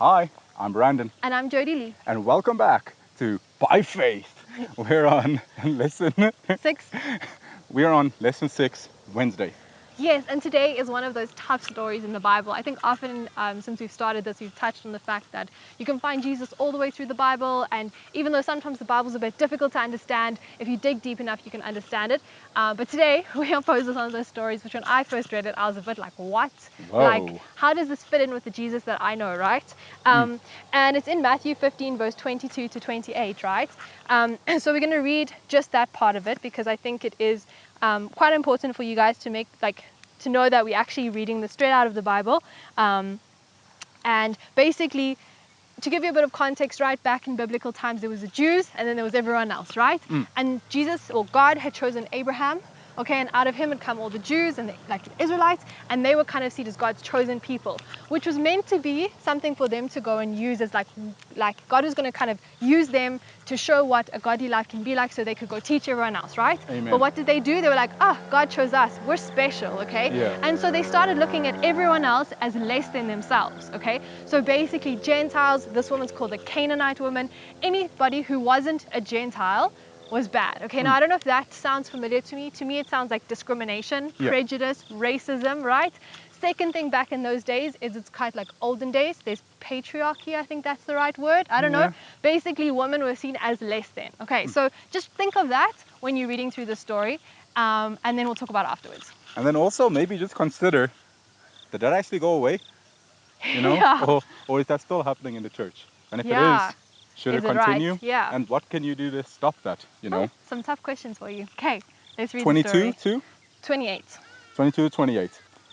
Hi, I'm Brandon. And I'm Jodilee. And welcome back to By Faith. We're on lesson 6. We're on lesson 6, Wednesday. Yes, and today is one of those tough stories in the Bible. I think often since we've started this, we've touched on the fact that you can find Jesus all the way through the Bible, and even though sometimes the Bible's a bit difficult to understand, if you dig deep enough, you can understand it. But today, we are posed with one of those stories, which when I first read it, I was a bit like, what? Whoa. Like, how does this fit in with the Jesus that I know, right? And it's in Matthew 15, verse 22 to 28, right? So we're going to read just that part of it, because I think it is quite important for you guys to to know that we're actually reading this straight out of the Bible. And basically, to give you a bit of context, right, back in biblical times, there was the Jews and then there was everyone else, right? And Jesus, or God, had chosen Abraham, okay, and out of him had come all the Jews and the Israelites, and they were kind of seen as God's chosen people, which was meant to be something for them to go and use as like God was going to kind of use them to show what a godly life can be like, so they could go teach everyone else, right? Amen. But what did they do? They were like, God chose us, we're special, okay? Yeah. And so they started looking at everyone else as less than themselves, okay? So basically Gentiles, this woman's called the Canaanite woman, anybody who wasn't a Gentile was bad, okay? Now I don't know if that sounds familiar to me. To me it sounds like discrimination, prejudice, racism, right? Second thing, back in those days is it's quite like olden days. There's patriarchy, I think that's the right word. I don't know. Basically, women were seen as less than. Okay, so just think of that when you're reading through the story, and then we'll talk about it afterwards. And then also maybe just consider, did that actually go away? You know? Or is that still happening in the church? And if it is, should it continue? Right? Yeah. And what can you do to stop that, you know? Some tough questions for you. Okay, let's read 22 the story. to? 28. 22 to 28.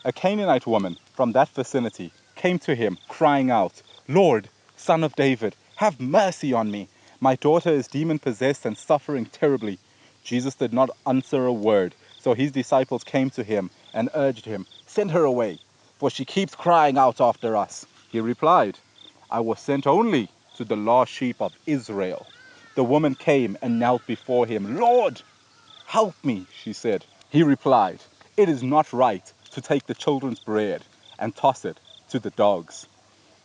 A Canaanite woman from that vicinity came to him, crying out, "Lord, Son of David, have mercy on me. My daughter is demon-possessed and suffering terribly." Jesus did not answer a word, so his disciples came to him and urged him, "Send her away, for she keeps crying out after us." He replied, "I was sent only to the lost sheep of Israel." The woman came and knelt before him. "Lord, help me," she said. He replied, "It is not right to take the children's bread and toss it to the dogs."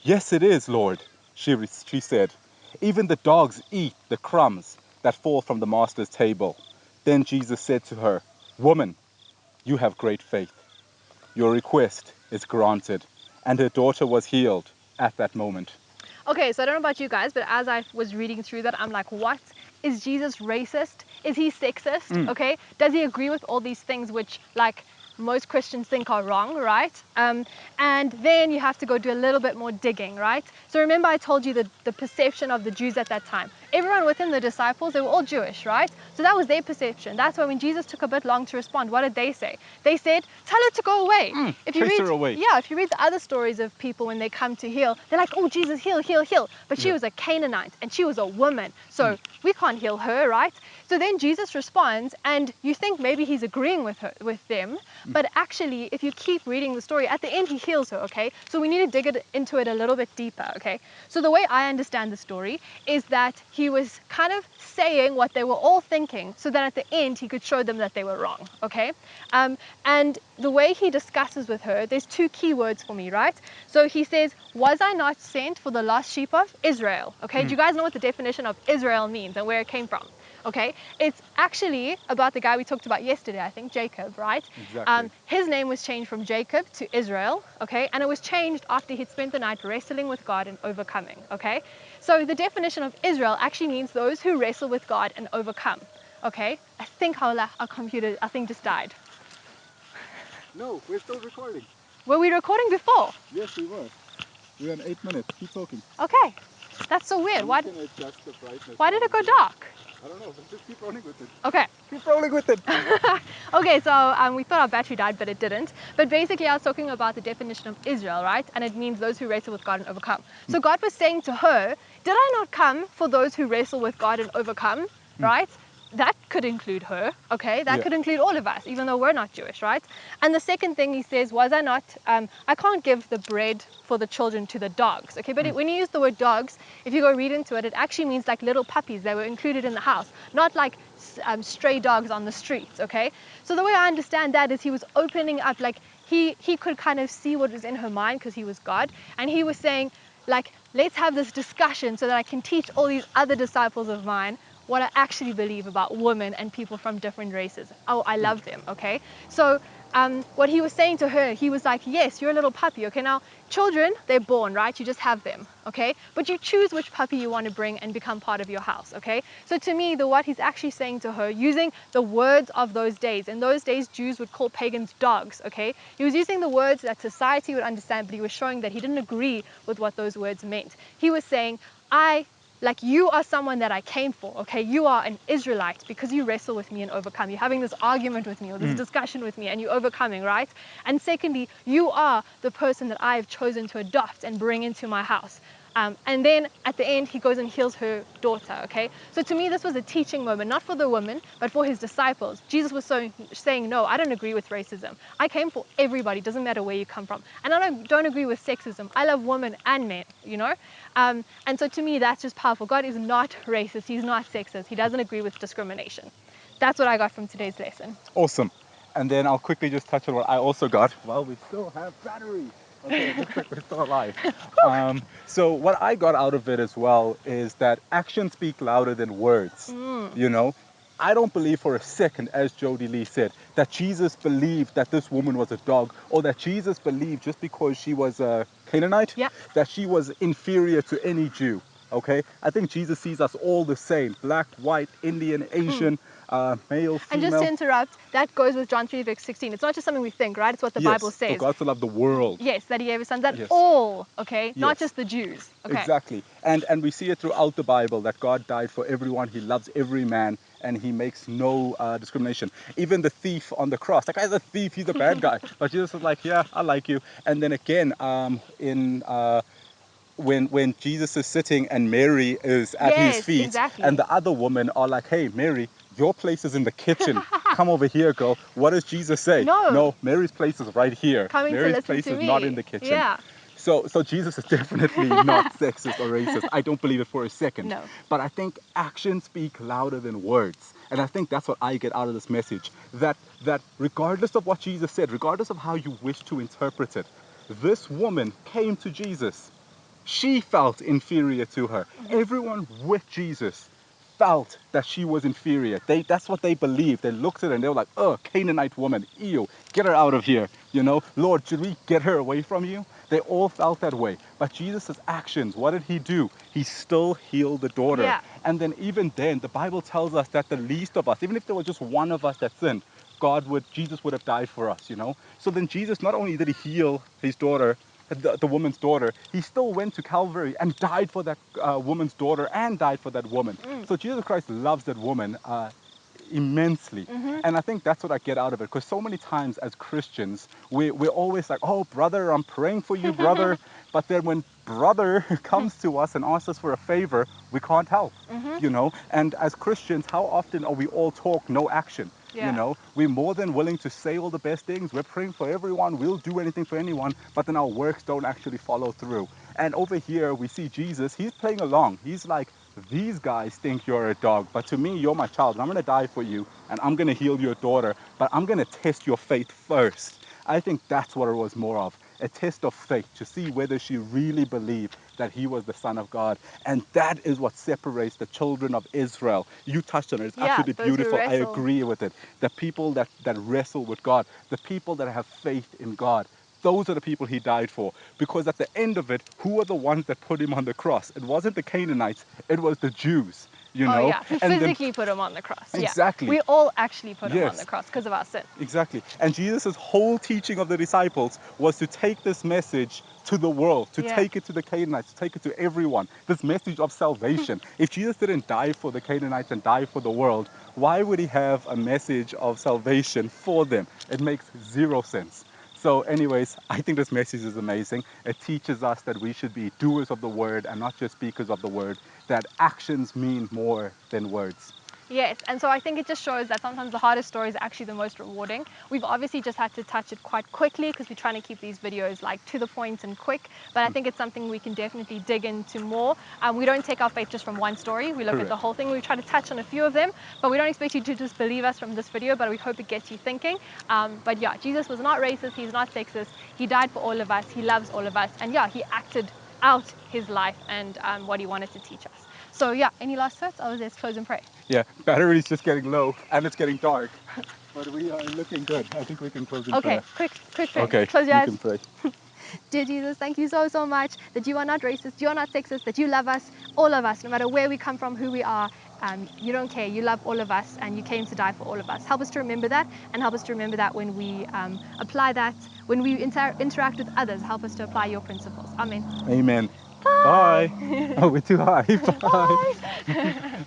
"Yes, it is, Lord," she said. "Even the dogs eat the crumbs that fall from the master's table." Then Jesus said to her, "Woman, you have great faith. Your request is granted." And her daughter was healed at that moment. Okay, so I don't know about you guys, but as I was reading through that, I'm like, what? Is Jesus racist? Is he sexist? Okay, does he agree with all these things which most Christians think are wrong, right? And then you have to go do a little bit more digging, right? So remember I told you the perception of the Jews at that time. Everyone within the disciples, they were all Jewish, right? So that was their perception. That's why when Jesus took a bit long to respond, what did they say? They said, "Tell her to go away." If you chase read, her away. yeah, if you read the other stories of people when they come to heal, they're like, "Oh, Jesus, heal, heal, heal." But she was a Canaanite and she was a woman, so we can't heal her, right? So then Jesus responds, and you think maybe he's agreeing with them, but actually, if you keep reading the story, at the end he heals her, okay? So we need to dig into it a little bit deeper, okay? So the way I understand the story is that he was kind of saying what they were all thinking, so that at the end he could show them that they were wrong, okay? And the way he discusses with her, there's two key words for me, right? So he says, "Was I not sent for the lost sheep of Israel?" Okay, do you guys know what the definition of Israel means and where it came from? Okay, it's actually about the guy we talked about yesterday, I think, Jacob, right? Exactly. His name was changed from Jacob to Israel, okay? And it was changed after he'd spent the night wrestling with God and overcoming, okay? So the definition of Israel actually means those who wrestle with God and overcome, okay? I think our computer, just died. No, we're still recording. Were we recording before? Yes, we were. We're on 8 minutes. Keep talking. Okay, that's so weird. Why did it go dark? I don't know, but just keep rolling with it. Okay. Keep rolling with it. Okay, so we thought our battery died, but it didn't. But basically, I was talking about the definition of Israel, right? And it means those who wrestle with God and overcome. So God was saying to her, "Did I not come for those who wrestle with God and overcome?" Right? That could include her, okay? That could include all of us, even though we're not Jewish, right? And the second thing he says, "Was I not, I can't give the bread for the children to the dogs," okay? But when you use the word dogs, if you go read into it, it actually means like little puppies that were included in the house, not like stray dogs on the streets, okay? So the way I understand that is he was opening up, like he could kind of see what was in her mind because he was God, and he was saying, like, let's have this discussion so that I can teach all these other disciples of mine what I actually believe about women and people from different races. Oh, I love them, okay? So what he was saying to her, he was like, yes, you're a little puppy, okay? Now, children, they're born, right? You just have them, okay? But you choose which puppy you want to bring and become part of your house, okay? So to me, what he's actually saying to her, using the words of those days, in those days, Jews would call pagans dogs, okay? He was using the words that society would understand, but he was showing that he didn't agree with what those words meant. He was saying, like, you are someone that I came for, okay? You are an Israelite because you wrestle with me and overcome. You're having this argument with me or this discussion with me and you're overcoming, right? And secondly, you are the person that I have chosen to adopt and bring into my house. And then at the end, he goes and heals her daughter, okay? So to me, this was a teaching moment, not for the woman, but for his disciples. Jesus was saying, no, I don't agree with racism. I came for everybody, doesn't matter where you come from. And I don't agree with sexism. I love women and men, you know? And so to me, that's just powerful. God is not racist. He's not sexist. He doesn't agree with discrimination. That's what I got from today's lesson. Awesome. And then I'll quickly just touch on what I also got. Well, we still have battery. Okay, it looks like we're still alive. So what I got out of it as well is that actions speak louder than words. You know, I don't believe for a second, as Jodilee said, that Jesus believed that this woman was a dog, or that Jesus believed just because she was a Canaanite, that she was inferior to any Jew. Okay, I think Jesus sees us all the same: black, white, Indian, Asian, male, female. And just to interrupt, that goes with John 3 verse 16. It's not just something we think, right? It's what the Bible says. For God to love the world. Yes, that he gave his son, that all, okay? Not just the Jews. Okay. Exactly. And we see it throughout the Bible that God died for everyone. He loves every man and he makes no discrimination. Even the thief on the cross, that guy's a thief, he's a bad guy. But Jesus was like, yeah, I like you. And then again, when Jesus is sitting and Mary is at his feet, and the other women are like, hey, Mary, your place is in the kitchen. Come over here, girl. What does Jesus say? No, Mary's place is right here. Mary's place is not in the kitchen. Yeah. So Jesus is definitely not sexist or racist. I don't believe it for a second. No. But I think actions speak louder than words. And I think that's what I get out of this message. That regardless of what Jesus said, regardless of how you wish to interpret it, this woman came to Jesus. She felt inferior to her. Everyone with Jesus felt that she was inferior. That's what they believed. They looked at her and they were like, oh, Canaanite woman, ew, get her out of here. You know, Lord, should we get her away from you? They all felt that way. But Jesus' actions, what did he do? He still healed the daughter. Yeah. And then even then, the Bible tells us that the least of us, even if there was just one of us that sinned, Jesus would have died for us, you know? So then Jesus, not only did he heal his daughter, the woman's daughter, he still went to Calvary and died for that woman's daughter and died for that woman. So Jesus Christ loves that woman immensely. And I think that's what I get out of it, because so many times as Christians, we're always like, oh, brother, I'm praying for you, brother. But then when brother comes to us and asks us for a favor, we can't help, you know? And as Christians, how often are we all talk, no action? You know, we're more than willing to say all the best things. We're praying for everyone. We'll do anything for anyone. But then our works don't actually follow through. And over here, we see Jesus. He's playing along. He's like, these guys think you're a dog. But to me, you're my child. And I'm going to die for you. And I'm going to heal your daughter. But I'm going to test your faith first. I think that's what it was more of. A test of faith to see whether she really believed that he was the Son of God. And that is what separates the children of Israel. You touched on it. It's absolutely beautiful. I agree with it. The people that wrestle with God, the people that have faith in God, those are the people he died for. Because at the end of it, who are the ones that put him on the cross? It wasn't the Canaanites. It was the Jews. You know? Who physically put him on the cross. Exactly. We all actually put him on the cross because of our sin. Exactly. And Jesus' whole teaching of the disciples was to take this message to the world, to take it to the Canaanites, to take it to everyone. This message of salvation. If Jesus didn't die for the Canaanites and die for the world, why would he have a message of salvation for them? It makes zero sense. So anyways, I think this message is amazing. It teaches us that we should be doers of the word and not just speakers of the word, that actions mean more than words. Yes, and so I think it just shows that sometimes the hardest story is actually the most rewarding. We've obviously just had to touch it quite quickly because we're trying to keep these videos like to the point and quick, but I think it's something we can definitely dig into more. We don't take our faith just from one story. We look at the whole thing. We try to touch on a few of them, but we don't expect you to just believe us from this video, but we hope it gets you thinking. But yeah, Jesus was not racist. He's not sexist. He died for all of us. He loves all of us. And yeah, he acted out his life and what he wanted to teach us. So yeah, any last thoughts? Oh, let's close and pray. Yeah, battery's just getting low and it's getting dark. But we are looking good. I think we can close in Okay, prayer. quick pray. Okay, Close your you eyes. can pray. Dear Jesus, thank you so much that you are not racist, you are not sexist, that you love us, all of us, no matter where we come from, who we are. You don't care. You love all of us, and you came to die for all of us. Help us to remember that, and help us to remember that when we apply that, when we interact with others. Help us to apply your principles. Amen. Amen. Bye. Bye. Oh, we're too high. Bye. Bye.